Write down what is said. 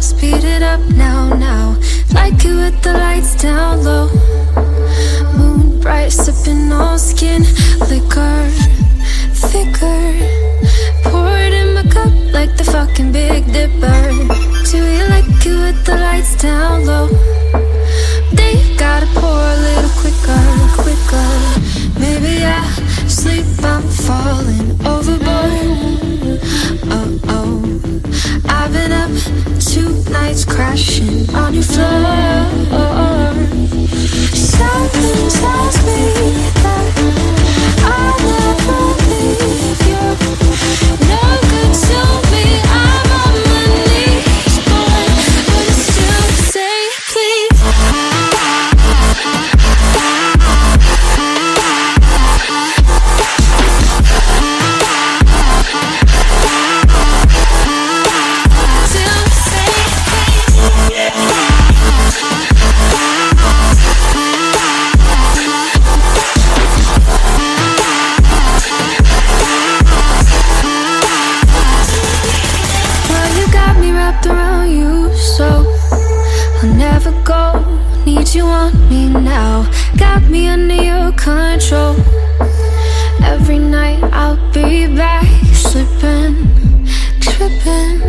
speed it up now, now. Like it with the lights down low. Moon bright, sipping on skin liquor, thicker. Pour it in my cup like the fucking Big Dipper. Do you like it with the lights down low? They gotta pour a little quicker, quicker. Maybe I sleep, I'm falling overboard. Oh, oh. I've been up 2 nights crashing on your floor. Something tells me that I'll never leave you. No good to me, I'm on my knees, boy, but I still say please. Around you, so I'll never go. Need you on me now. Got me under your control. Every night I'll be back, slipping, tripping.